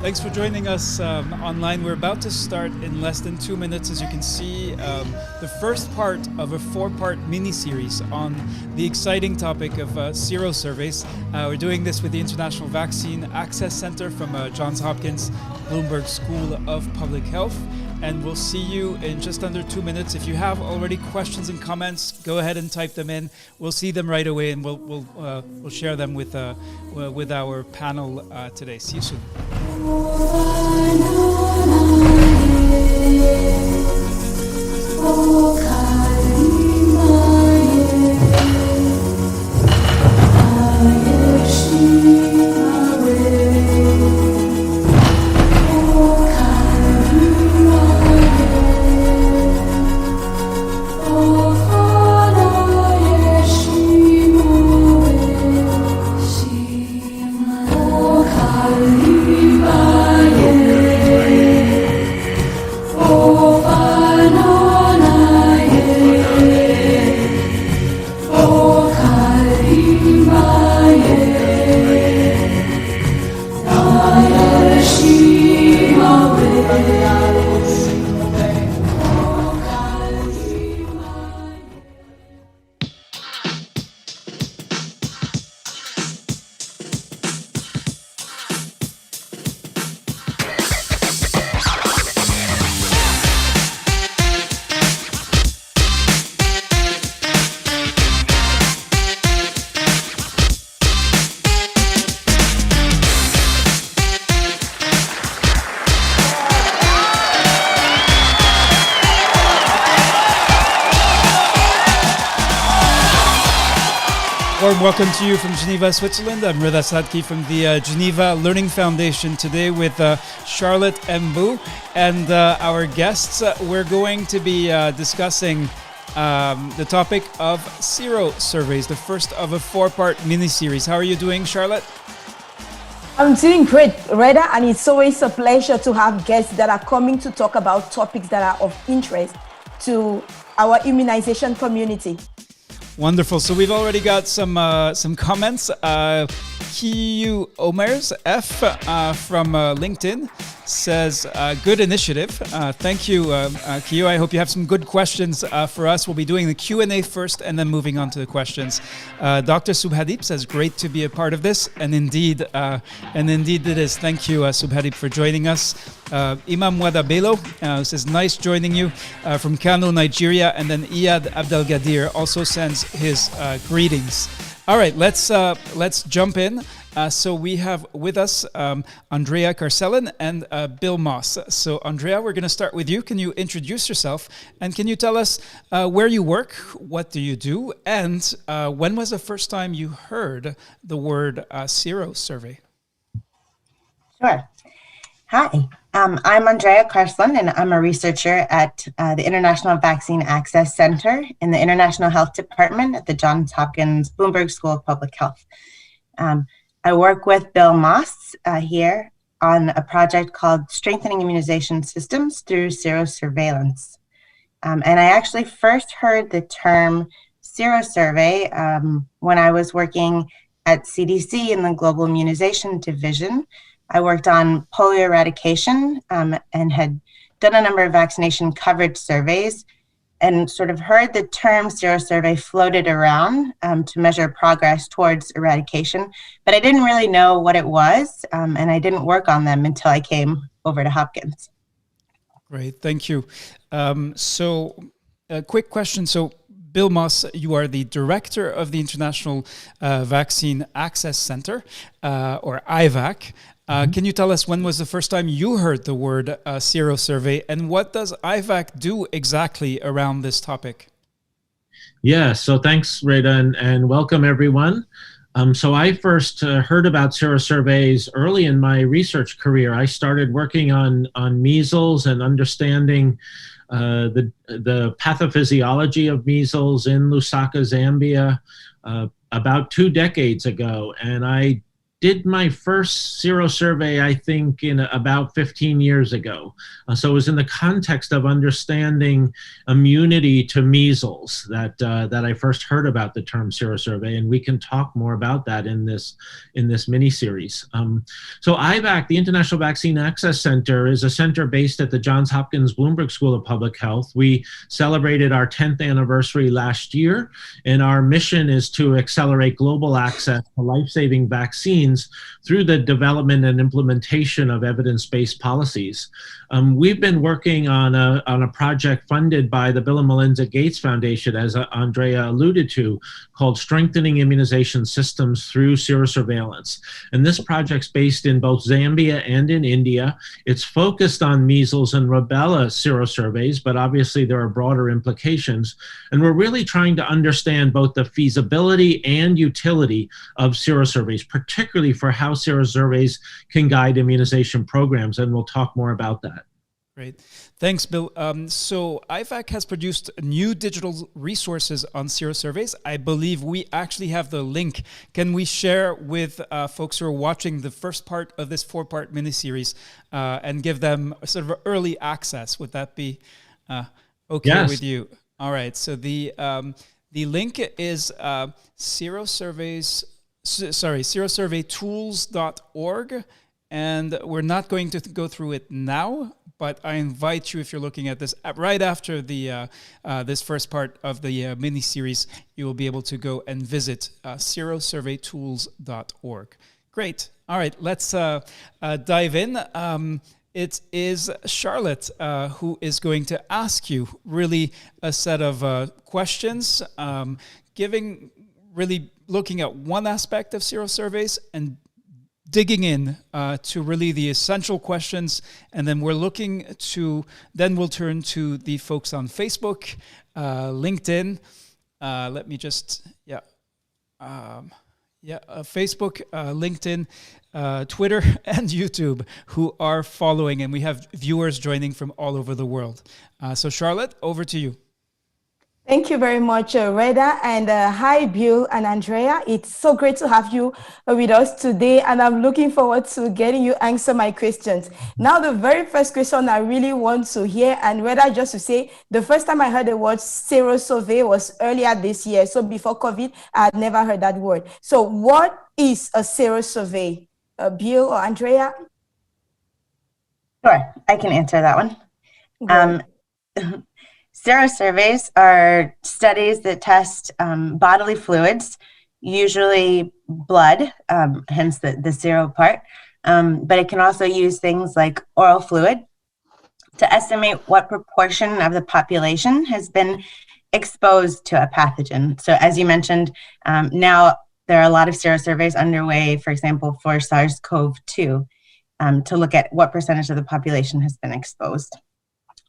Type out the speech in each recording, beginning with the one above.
Thanks for joining us online. We're about to start in less than 2 minutes. As you can see, the first part of a 4-part mini-series on the exciting topic of serosurveys. We're doing this with the International Vaccine Access Center from Johns Hopkins Bloomberg School of Public Health. And we'll see you in just under 2 minutes. If you have already questions and comments, go ahead and type them in. We'll see them right away, and we'll share them with our panel today. See you soon. Warm welcome to you from Geneva, Switzerland. I'm Rida Sadki from the Geneva Learning Foundation today with Charlotte Mbou and our guests. We're going to be discussing the topic of serosurveys, the first of a 4-part mini-series. How are you doing, Charlotte? I'm doing great, Rida, and it's always a pleasure to have guests that are coming to talk about topics that are of interest to our immunization community. Wonderful. So we've already got some comments. Kiyu Omers F from LinkedIn says, good initiative. Thank you, Kiyu. I hope you have some good questions for us. We'll be doing the Q&A first and then moving on to the questions. Dr. Subhadip says, great to be a part of this. And indeed it is. Thank you, Subhadip, for joining us. Imam Wada Bello says, nice joining you from Kano, Nigeria. And then Iyad Abdelgadir also sends his greetings. All right, let's jump in. So we have with us Andrea Carcellin and Bill Moss. So Andrea, we're going to start with you. Can you introduce yourself? And can you tell us where you work, what do you do, and when was the first time you heard the word serosurvey? Sure. Hi, I'm Andrea Carcellin, and I'm a researcher at the International Vaccine Access Center in the International Health Department at the Johns Hopkins Bloomberg School of Public Health. I work with Bill Moss here on a project called Strengthening Immunization Systems through Serosurveillance. And I actually first heard the term serosurvey when I was working at CDC in the Global Immunization Division. I worked on polio eradication and had done a number of vaccination coverage surveys and sort of heard the term serosurvey floated around to measure progress towards eradication, but I didn't really know what it was, and I didn't work on them until I came over to Hopkins. Great, thank you. So a quick question. So Bill Moss, you are the director of the International Vaccine Access Center, or IVAC. Can you tell us when was the first time you heard the word serosurvey, and what does IVAC do exactly around this topic? Yeah, so thanks, Reda, and welcome everyone. So I first heard about serosurveys early in my research career. I started working on measles and understanding the pathophysiology of measles in Lusaka, Zambia, about 2 decades ago, and I did my first serosurvey, I think, in about 15 years ago. So it was in the context of understanding immunity to measles that I first heard about the term serosurvey, and we can talk more about that in this mini-series. So IVAC, the International Vaccine Access Center, is a center based at the Johns Hopkins Bloomberg School of Public Health. We celebrated our 10th anniversary last year, and our mission is to accelerate global access to life-saving vaccines through the development and implementation of evidence-based policies. We've been working on a project funded by the Bill and Melinda Gates Foundation, as Andrea alluded to, called Strengthening Immunization Systems Through Serosurveillance. And this project's based in both Zambia and in India. It's focused on measles and rubella serosurveys, but obviously there are broader implications. And we're really trying to understand both the feasibility and utility of serosurveys, particularly for how serosurveys can guide immunization programs, and we'll talk more about that. Great. Thanks, Bill. So IVAC has produced new digital resources on serosurveys. I believe we actually have the link. Can we share with folks who are watching the first part of this 4-part miniseries and give them sort of early access? Would that be okay with you? All right. So the link is serosurveytools.org, and we're not going to go through it now, but I invite you, if you're looking at this right after the this first part of the mini-series, you will be able to go and visit serosurveytools.org. Great. All right, let's dive in. It is Charlotte who is going to ask you really a set of questions, looking at one aspect of serosurveys and digging in to really the essential questions, and then we'll turn to the folks on Facebook, LinkedIn. Facebook, LinkedIn, Twitter, and YouTube, who are following, and we have viewers joining from all over the world. So Charlotte, over to you. Thank you very much, Reda, and hi, Bill and Andrea. It's so great to have you with us today, and I'm looking forward to getting you answer my questions. Now, the very first question I really want to hear, and Reda, just to say, the first time I heard the word serosurvey was earlier this year. So before COVID, I had never heard that word. So what is a serosurvey? Bill or Andrea? Sure, I can answer that one. Serosurveys are studies that test bodily fluids, usually blood, hence the sero part, but it can also use things like oral fluid to estimate what proportion of the population has been exposed to a pathogen. So as you mentioned, now there are a lot of serosurveys underway, for example, for SARS-CoV-2, to look at what percentage of the population has been exposed.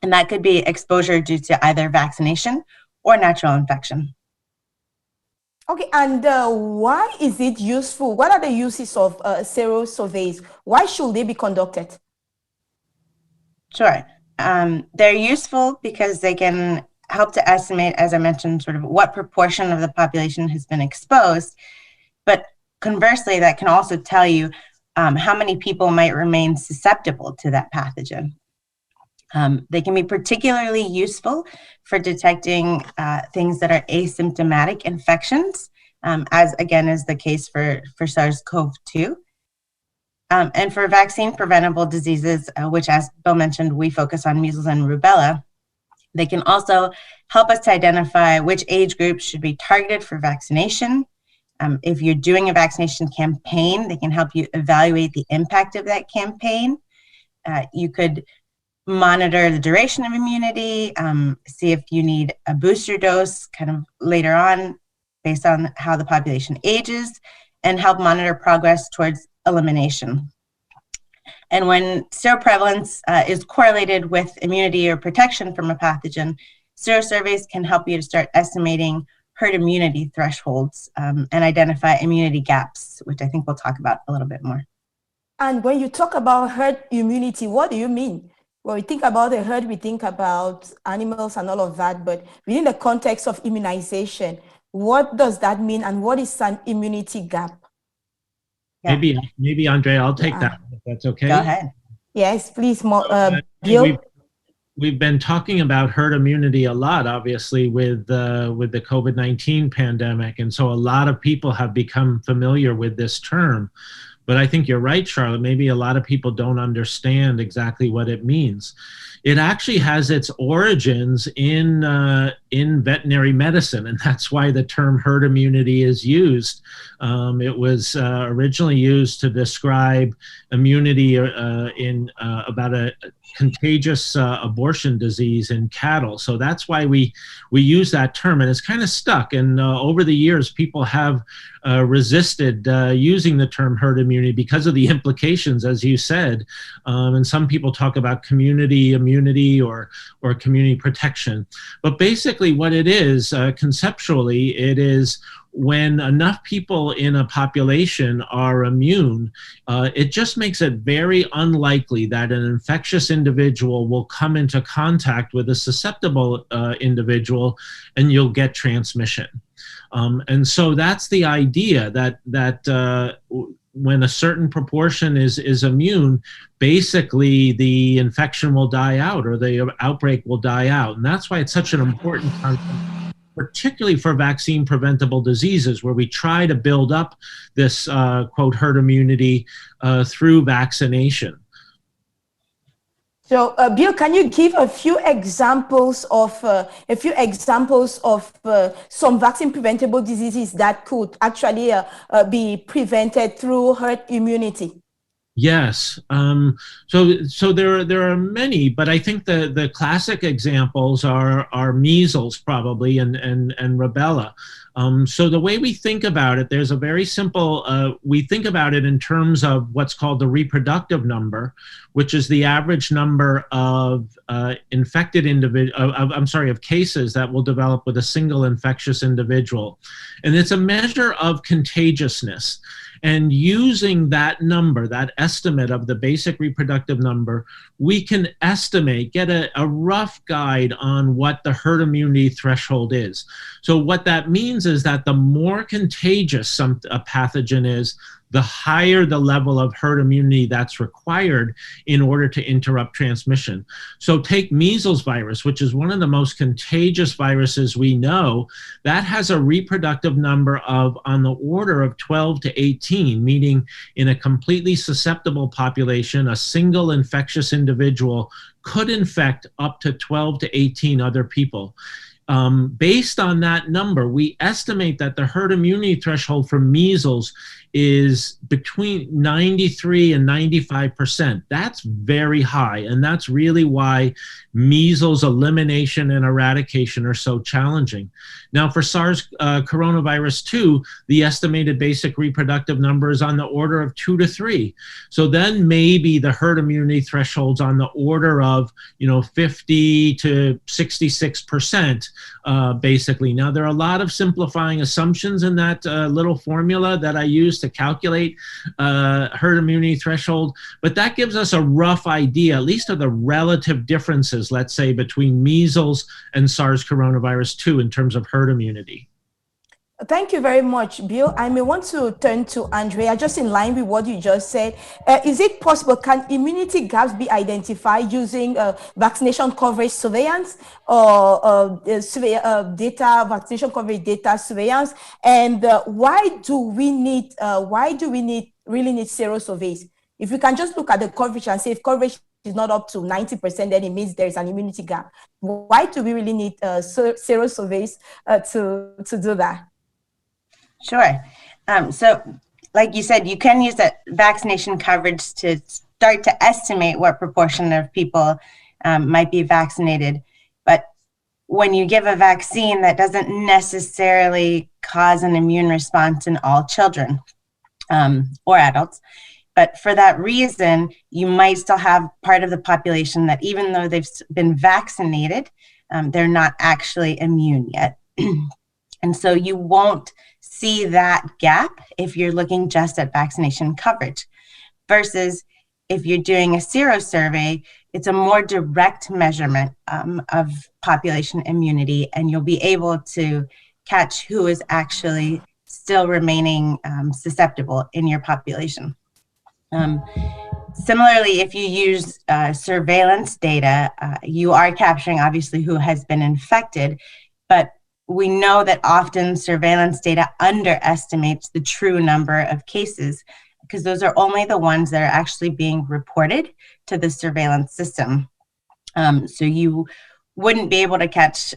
And that could be exposure due to either vaccination or natural infection. Okay, and why is it useful? What are the uses of serosurveys? Why should they be conducted? Sure. They're useful because they can help to estimate, as I mentioned, sort of what proportion of the population has been exposed. But conversely, that can also tell you how many people might remain susceptible to that pathogen. They can be particularly useful for detecting things that are asymptomatic infections, as again is the case for SARS-CoV-2. And for vaccine preventable diseases, which as Bill mentioned, we focus on measles and rubella, they can also help us to identify which age groups should be targeted for vaccination. If you're doing a vaccination campaign, they can help you evaluate the impact of that campaign. You could monitor the duration of immunity, see if you need a booster dose kind of later on based on how the population ages, and help monitor progress towards elimination. And when seroprevalence is correlated with immunity or protection from a pathogen, serosurveys can help you to start estimating herd immunity thresholds and identify immunity gaps, which I think we'll talk about a little bit more. And when you talk about herd immunity, what do you mean? When we think about the herd, we think about animals and all of that, but within the context of immunization, what does that mean, and what is an immunity gap? Yeah. Maybe Andrea, I'll take Yeah. that if that's okay. Go ahead. Yes, please, We've, Bill. we've been talking about herd immunity a lot, obviously, with the COVID-19 pandemic, and so a lot of people have become familiar with this term. But I think you're right, Charlotte. Maybe a lot of people don't understand exactly what it means. It actually has its origins in veterinary medicine, and that's why the term herd immunity is used. It was originally used to describe immunity about a contagious abortion disease in cattle. So that's why we use that term, and it's kind of stuck. And over the years, people have resisted using the term herd immunity because of the implications, as you said. And some people talk about community immunity or community protection. But basically what it is, conceptually, it is when enough people in a population are immune, it just makes it very unlikely that an infectious individual will come into contact with a susceptible individual and you'll get transmission. And so that's the idea that when a certain proportion is immune, basically the infection will die out or the outbreak will die out. And that's why it's such an important concept, particularly for vaccine preventable diseases, where we try to build up this quote herd immunity through vaccination. So, Bill, can you give a few examples of some vaccine preventable diseases that could actually be prevented through herd immunity? Yes. So there are many, but I think the classic examples are measles probably and rubella. So the way we think about it, there's a very simple, we think about it in terms of what's called the reproductive number, which is the average number of infected of cases that will develop with a single infectious individual. And it's a measure of contagiousness. And using that number, that estimate of the basic reproductive number, we can estimate, get a rough guide on what the herd immunity threshold is. So what that means is that the more contagious a pathogen is, the higher the level of herd immunity that's required in order to interrupt transmission. So take measles virus, which is one of the most contagious viruses we know. That has a reproductive number of on the order of 12 to 18, meaning in a completely susceptible population, a single infectious individual could infect up to 12 to 18 other people. Based on that number, we estimate that the herd immunity threshold for measles is between 93 and 95%. That's very high, and that's really why measles elimination and eradication are so challenging. Now, for SARS coronavirus 2, the estimated basic reproductive number is on the order of 2 to 3. So then maybe the herd immunity threshold's on the order of 50 to 66%, basically. Now, there are a lot of simplifying assumptions in that little formula that I use to calculate herd immunity threshold, but that gives us a rough idea, at least of the relative differences, let's say, between measles and SARS coronavirus 2 in terms of herd immunity. Thank you very much, Bill. I may want to turn to Andrea, just in line with what you just said. Is it possible, can immunity gaps be identified using vaccination coverage surveillance or vaccination coverage data surveillance? And why do we really need serosurveys? If we can just look at the coverage and say if coverage is not up to 90%, then it means there is an immunity gap. Why do we really need serosurveys to do that? Sure. So like you said, you can use that vaccination coverage to start to estimate what proportion of people might be vaccinated. But when you give a vaccine, that doesn't necessarily cause an immune response in all children or adults. But for that reason, you might still have part of the population that even though they've been vaccinated, they're not actually immune yet. And so you won't see that gap if you're looking just at vaccination coverage. Versus if you're doing a serosurvey, it's a more direct measurement of population immunity, and you'll be able to catch who is actually still remaining susceptible in your population. Similarly, if you use surveillance data, you are capturing obviously who has been infected, but we know that often surveillance data underestimates the true number of cases because those are only the ones that are actually being reported to the surveillance system. So you wouldn't be able to catch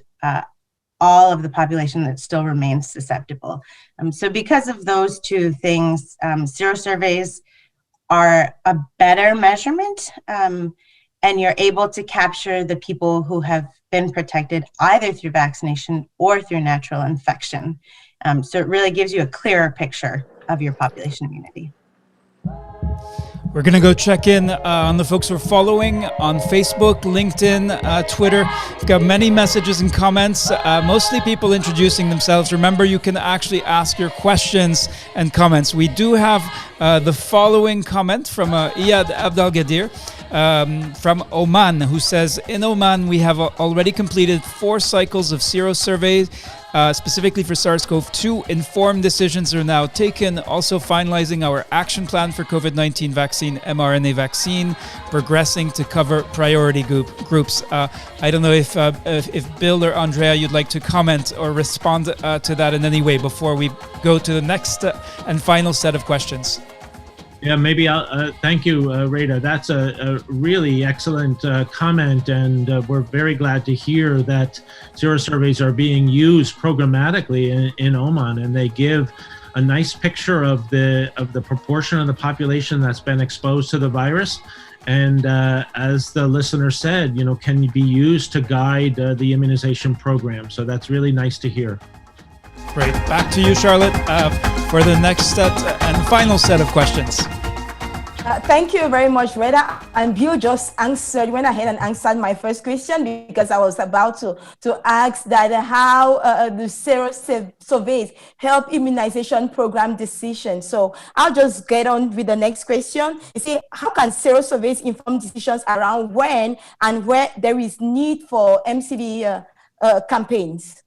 all of the population that still remains susceptible. So because of those two things, serosurveys are a better measurement, and you're able to capture the people who have been protected either through vaccination or through natural infection. So it really gives you a clearer picture of your population immunity. We're going to go check in on the folks we're following on Facebook, LinkedIn, Twitter. We've got many messages and comments, mostly people introducing themselves. Remember, you can actually ask your questions and comments. We do have the following comment from Iyad Abdelgadir from Oman, who says, in Oman, we have already completed 4 cycles of serosurveys, specifically for SARS-CoV-2. Informed decisions are now taken, also finalizing our action plan for COVID-19 vaccine, mRNA vaccine, progressing to cover priority groups. I don't know if Bill or Andrea, you'd like to comment or respond to that in any way before we go to the next and final set of questions. Yeah, maybe I'll thank you, Rita. That's a really excellent comment, and we're very glad to hear that serosurveys are being used programmatically in Oman, and they give a nice picture of the proportion of the population that's been exposed to the virus. And as the listener said, can be used to guide the immunization program. So that's really nice to hear. Great. Back to you, Charlotte, for the next set and final set of questions. Thank you very much, Reda. And Bill just went ahead and answered my first question, because I was about to ask that how the serosurveys help immunization program decisions. So I'll just get on with the next question. You see, how can serosurveys inform decisions around when and where there is need for MCV campaigns?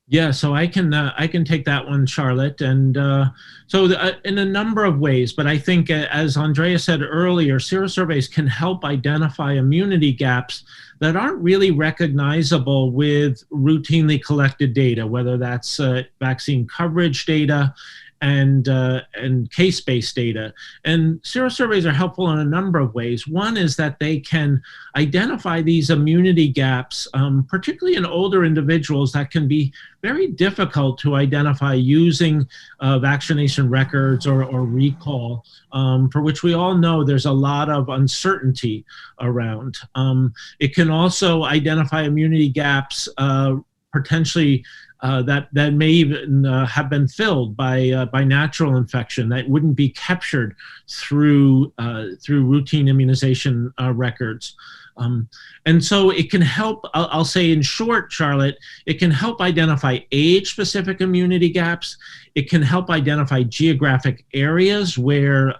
Yeah, so I can take that one, Charlotte, and in a number of ways. But I think, as Andrea said earlier, serosurveys can help identify immunity gaps that aren't really recognizable with routinely collected data, whether that's vaccine coverage data and case-based data. And serosurveys are helpful in a number of ways. One is that they can identify these immunity gaps, particularly in older individuals, that can be very difficult to identify using vaccination records or recall, for which we all know there's a lot of uncertainty around. It can also identify immunity gaps potentially that may even have been filled by natural infection that wouldn't be captured through routine immunization records. And so it can help, I'll say in short, Charlotte, it can help identify age-specific immunity gaps. It can help identify geographic areas where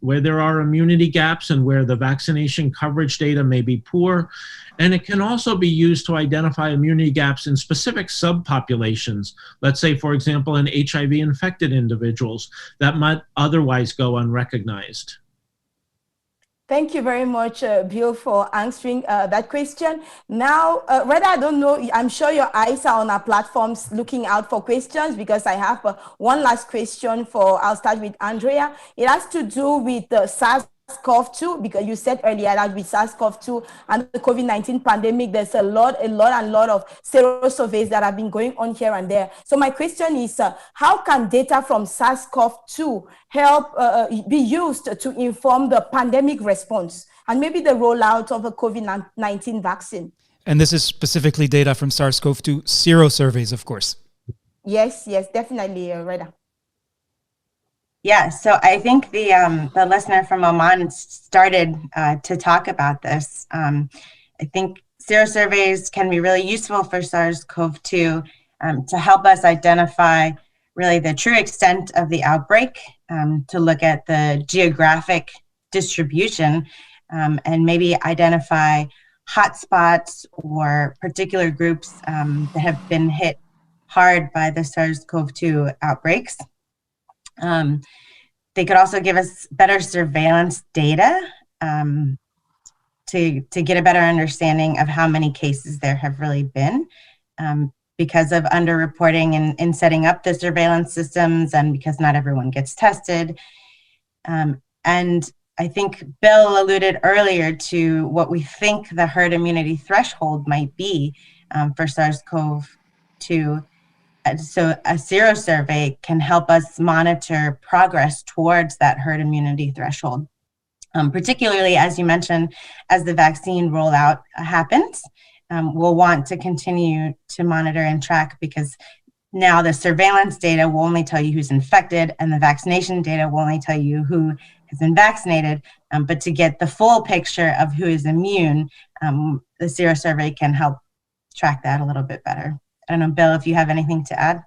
there are immunity gaps and where the vaccination coverage data may be poor. And it can also be used to identify immunity gaps in specific subpopulations. Let's say, for example, in HIV-infected individuals that might otherwise go unrecognized. Thank you very much, Bill, for answering that question. Now, Reda, I don't know, I'm sure your eyes are on our platforms looking out for questions, because I have one last question I'll start with Andrea. It has to do with SARS-CoV-2, because you said earlier that with SARS-CoV-2 and the COVID-19 pandemic, there's a lot of serosurveys that have been going on here and there. So my question is, how can data from SARS-CoV-2 help be used to inform the pandemic response and maybe the rollout of a COVID-19 vaccine? And this is specifically data from SARS-CoV-2 serosurveys, of course. Yes, definitely, Reda. Yeah, so I think the listener from Oman started to talk about this. I think serosurveys can be really useful for SARS-CoV-2 to help us identify really the true extent of the outbreak, to look at the geographic distribution, and maybe identify hotspots or particular groups that have been hit hard by the SARS-CoV-2 outbreaks. They could also give us better surveillance data to get a better understanding of how many cases there have really been because of underreporting in setting up the surveillance systems and because not everyone gets tested. And I think Bill alluded earlier to what we think the herd immunity threshold might be for SARS-CoV-2. So a serosurvey can help us monitor progress towards that herd immunity threshold, particularly, as you mentioned, as the vaccine rollout happens. We'll want to continue to monitor and track because now the surveillance data will only tell you who's infected and the vaccination data will only tell you who has been vaccinated. But to get the full picture of who is immune, the serosurvey can help track that a little bit better. I don't know, Bill, if you have anything to add.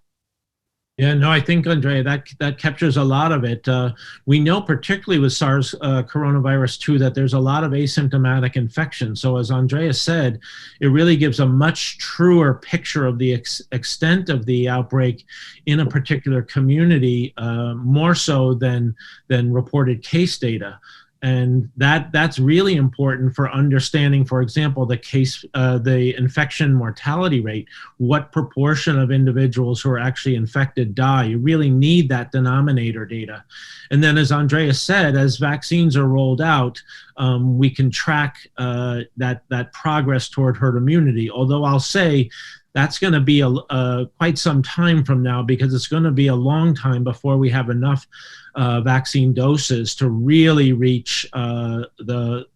Yeah, no, I think, Andrea, that captures a lot of it. We know, particularly with SARS coronavirus 2, that there's a lot of asymptomatic infection. So as Andrea said, it really gives a much truer picture of the extent of the outbreak in a particular community, more so than reported case data. And that's really important for understanding, for example, the infection mortality rate. What proportion of individuals who are actually infected die? You really need that denominator data. And then, as Andrea said, as vaccines are rolled out, we can track that progress toward herd immunity. Although I'll say that's going to be quite some time from now, because it's going to be a long time before we have enough vaccine doses to really reach the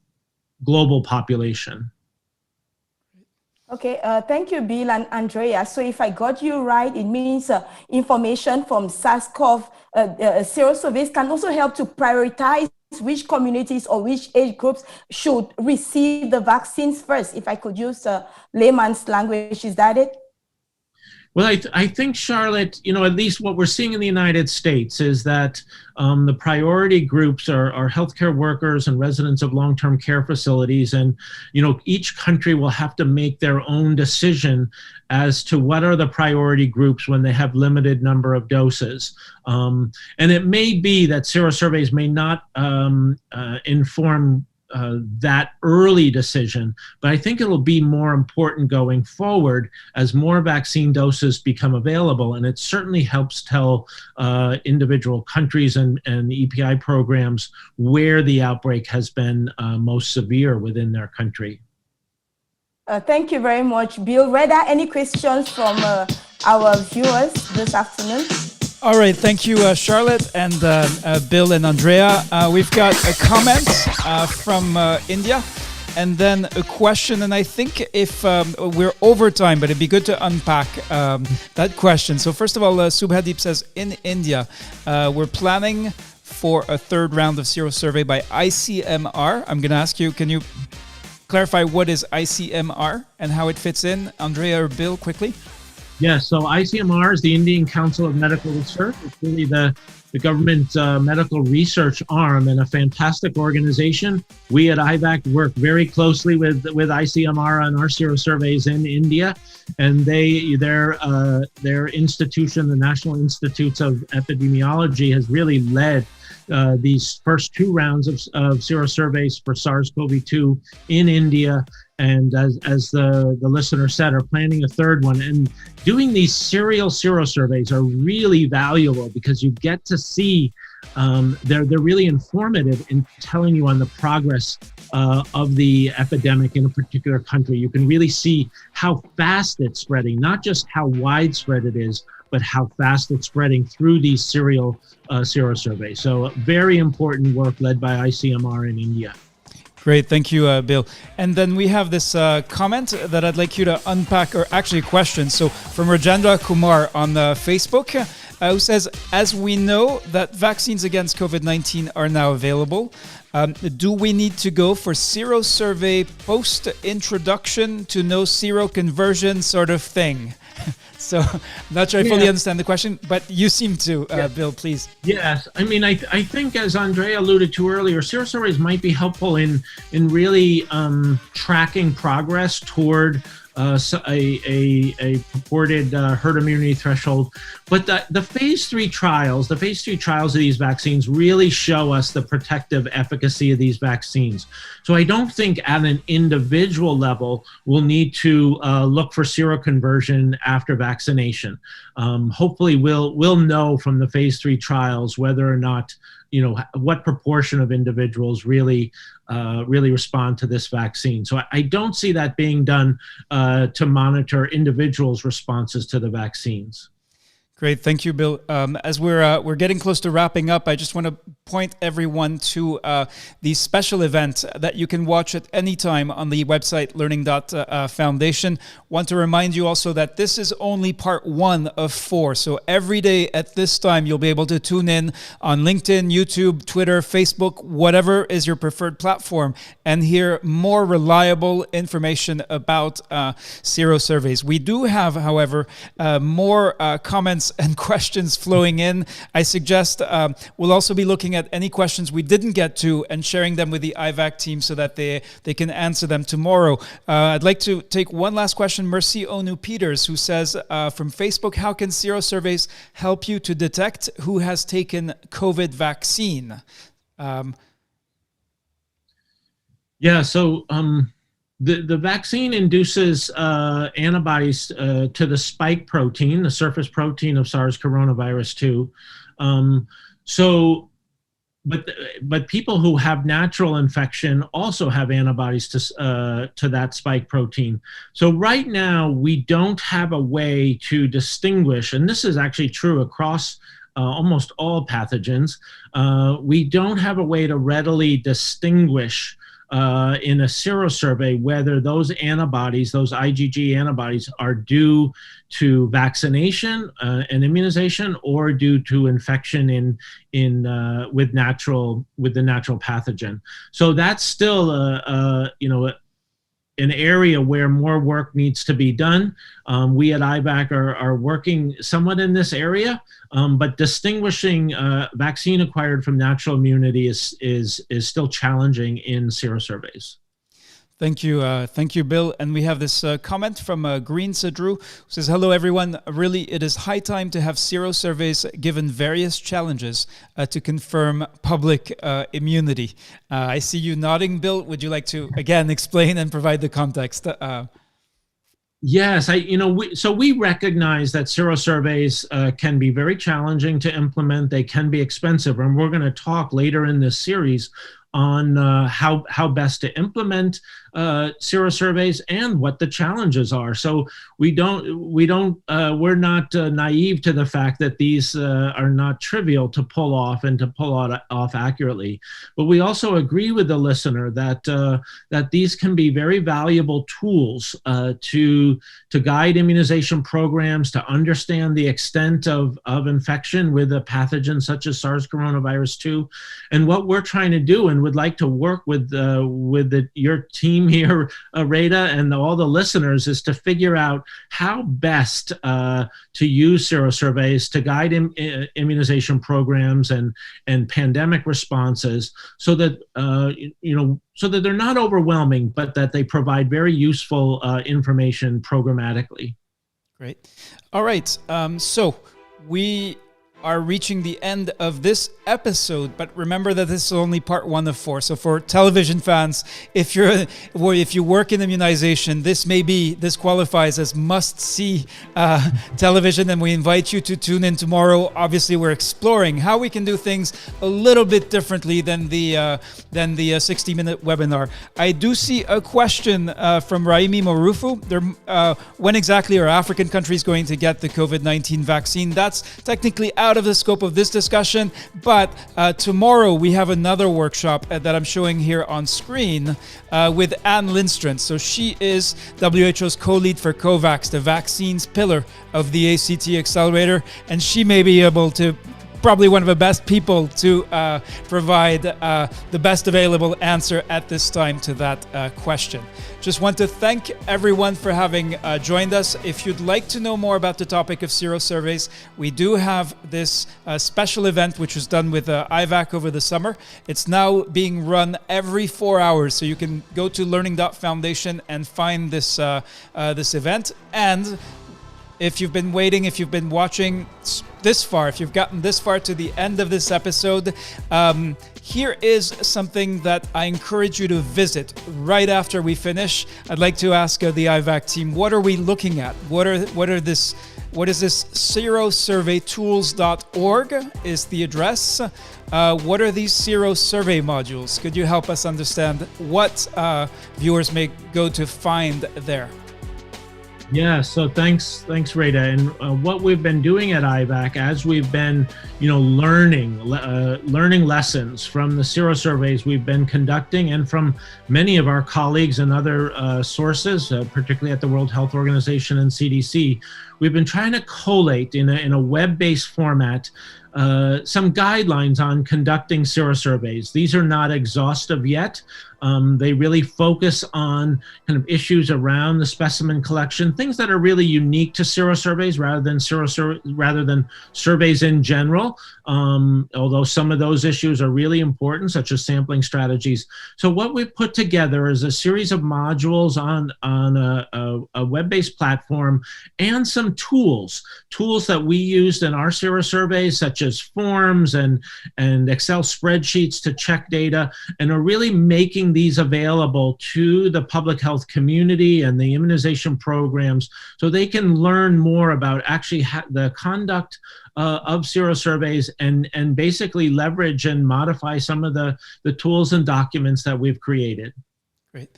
global population. Okay, thank you, Bill and Andrea. So if I got you right, it means information from SARS-CoV serosurveys can also help to prioritize which communities or which age groups should receive the vaccines first. If I could use layman's language, is that it? Well, I think, Charlotte, at least what we're seeing in the United States is that the priority groups are healthcare workers and residents of long-term care facilities. And, each country will have to make their own decision as to what are the priority groups when they have limited number of doses. And it may be that serosurveys may not inform that early decision, but I think it'll be more important going forward as more vaccine doses become available. And it certainly helps tell individual countries and EPI programs where the outbreak has been most severe within their country. Thank you very much, Bill. Reda, any questions from our viewers this afternoon? All right, thank you, Charlotte and Bill and Andrea. We've got a comment from India and then a question. And I think if we're over time, but it'd be good to unpack that question. So first of all, Subhadeep says, in India, we're planning for a third round of serosurvey by ICMR. I'm going to ask you, can you clarify what is ICMR and how it fits in? Andrea or Bill, quickly. Yes, so ICMR is the Indian Council of Medical Research. It's really the government medical research arm and a fantastic organization. We at IVAC work very closely with ICMR on our serosurveys in India, and their institution, the National Institutes of Epidemiology, has really led these first two rounds of serosurveys for SARS-CoV-2 in India. And as the listener said, are planning a third one. And doing these serial serosurveys are really valuable because you get to see, they're really informative in telling you on the progress of the epidemic in a particular country. You can really see how fast it's spreading, not just how widespread it is, but how fast it's spreading through these serial serosurveys. So very important work led by ICMR in India. Great, thank you, Bill. And then we have this comment that I'd like you to unpack, or actually a question. So from Rajendra Kumar on Facebook, who says, as we know that vaccines against COVID-19 are now available, do we need to go for serosurvey post-introduction to no seroconversion sort of thing? So I'm not sure I fully understand the question, but you seem to, Bill, please. Yes, I mean, I think as Andrea alluded to earlier, serosurveys might be helpful in really tracking progress toward a purported herd immunity threshold. But the phase 3 trials of these vaccines really show us the protective efficacy of these vaccines. So I don't think at an individual level we'll need to look for seroconversion after vaccination. Hopefully we'll know from the phase 3 trials whether or not, what proportion of individuals really respond to this vaccine. So I don't see that being done to monitor individuals' responses to the vaccines. Great, thank you, Bill. As we're getting close to wrapping up, I just want to point everyone to the special event that you can watch at any time on the website learning.foundation. Want to remind you also that this is only part 1 of 4. So every day at this time, you'll be able to tune in on LinkedIn, YouTube, Twitter, Facebook, whatever is your preferred platform, and hear more reliable information about serosurveys. We do have, however, more comments and questions flowing in. I suggest we'll also be looking at any questions we didn't get to and sharing them with the IVAC team so that they can answer them tomorrow. I'd like to take one last question. Mercy Onu Peters, who says from Facebook, how can serosurveys help you to detect who has taken COVID vaccine? The vaccine induces antibodies to the spike protein, the surface protein of SARS coronavirus 2. But people who have natural infection also have antibodies to that spike protein. So right now we don't have a way to distinguish, and this is actually true across almost all pathogens. We don't have a way to readily distinguish in a serosurvey whether those antibodies, those IgG antibodies, are due to vaccination and immunization or due to infection with the natural pathogen. So that's still an area where more work needs to be done. We at IVAC are working somewhat in this area, but distinguishing vaccine acquired from natural immunity is still challenging in serosurveys. Thank you, Bill. And we have this comment from Green Sadru, who says, hello, everyone. Really, it is high time to have serosurveys given various challenges to confirm public immunity. I see you nodding, Bill. Would you like to, again, explain and provide the context? Yes, we recognize that serosurveys can be very challenging to implement. They can be expensive, and we're going to talk later in this series on how best to implement serosurveys and what the challenges are. So we're not naive to the fact that these are not trivial to pull off and to pull off accurately. But we also agree with the listener that these can be very valuable tools to guide immunization programs, to understand the extent of infection with a pathogen such as SARS coronavirus 2. And what we're trying to do, and would like to work with your team here, Rada, and all the listeners, is to figure out how best to use serosurveys to guide immunization programs and pandemic responses, so that they're not overwhelming, but that they provide very useful information programmatically. Great. All right. So we are reaching the end of this episode, but remember that this is only part 1 of 4. So for television fans, if you work in immunization, this qualifies as must-see television, and we invite you to tune in tomorrow. Obviously, we're exploring how we can do things a little bit differently than the 60-minute webinar. I do see a question from Raimi Morufu. When exactly are African countries going to get the COVID-19 vaccine? That's technically out of the scope of this discussion, but tomorrow we have another workshop that I'm showing here on screen with Anne Lindstrand. So she is WHO's co-lead for COVAX, the vaccines pillar of the ACT Accelerator, and she may be able to probably one of the best people to provide the best available answer at this time to that question. Just want to thank everyone for having joined us. If you'd like to know more about the topic of serosurveys, we do have this special event which was done with IVAC over the summer. It's now being run every 4 hours, so you can go to learning.foundation and find this this event. And if you've been waiting, if you've been watching this far, if you've gotten this far to the end of this episode, here is something that I encourage you to visit right after we finish. I'd like to ask the IVAC team, what are we looking at? What is this serosurveytools.org is the address. What are these serosurvey modules? Could you help us understand what viewers may go to find there? Yeah, so thanks, Rita. And what we've been doing at IVAC, as we've been, learning lessons from the serosurveys we've been conducting, and from many of our colleagues and other sources, particularly at the World Health Organization and CDC, we've been trying to collate in a web-based format some guidelines on conducting serosurveys. These are not exhaustive yet. They really focus on kind of issues around the specimen collection, things that are really unique to serosurveys rather than surveys in general. Although some of those issues are really important, such as sampling strategies. So what we've put together is a series of modules on a web-based platform, and some tools that we used in our serosurveys, such as forms and Excel spreadsheets to check data, and are really making these available to the public health community and the immunization programs, so they can learn more about actually the conduct of serosurveys and basically leverage and modify some of the tools and documents that we've created. Great.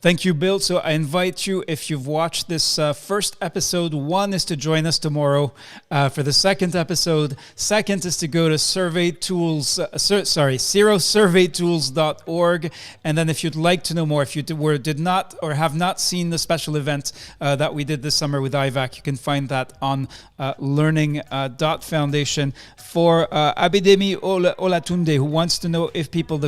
Thank you, Bill. So I invite you, if you've watched this first episode, one is to join us tomorrow for the second episode. Second is to go to serosurveytools.org. And then if you'd like to know more, if you did not or have not seen the special event that we did this summer with IVAC, you can find that on learning.foundation. For Abidemi Olatunde, who wants to know if people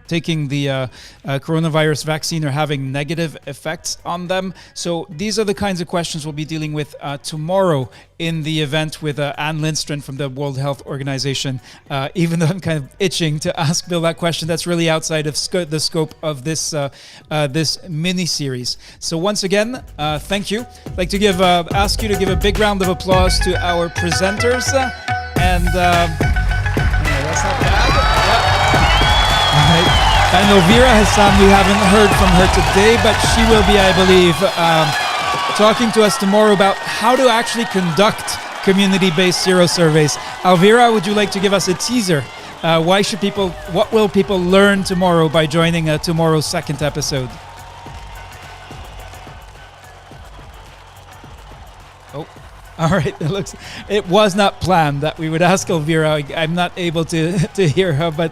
taking the coronavirus vaccine are having negative effects on them. So these are the kinds of questions we'll be dealing with tomorrow in the event with Anne Lindstrom from the World Health Organization. Even though I'm kind of itching to ask Bill that question, that's really outside of the scope of this this mini-series. So once again, thank you. I'd like to ask you to give a big round of applause to our presenters. And that's not bad. Yeah. All right. And Elvira Hassan, we haven't heard from her today, but she will be, I believe, talking to us tomorrow about how to actually conduct community-based serosurveys. Elvira, would you like to give us a teaser? What will people learn tomorrow by joining tomorrow's second episode? All right, it was not planned that we would ask Elvira. I'm not able to hear her, but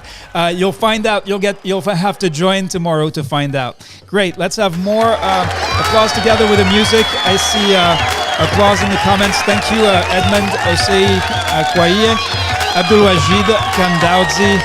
you'll find out. You'll have to join tomorrow to find out. Great. Let's have more applause together with the music. I see applause in the comments. Thank you, Edmond Osei Kwaye, Abdul Wajid Kandaudzi,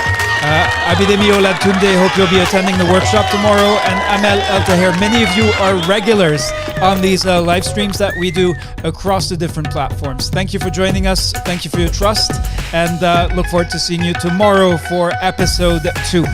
Abidemi Olatunde. Hope you'll be attending the workshop tomorrow, and Amel El Taher. Many of you are regulars on these live streams that we do across the different platforms. Thank you for joining us. Thank you for your trust, and look forward to seeing you tomorrow for episode 2.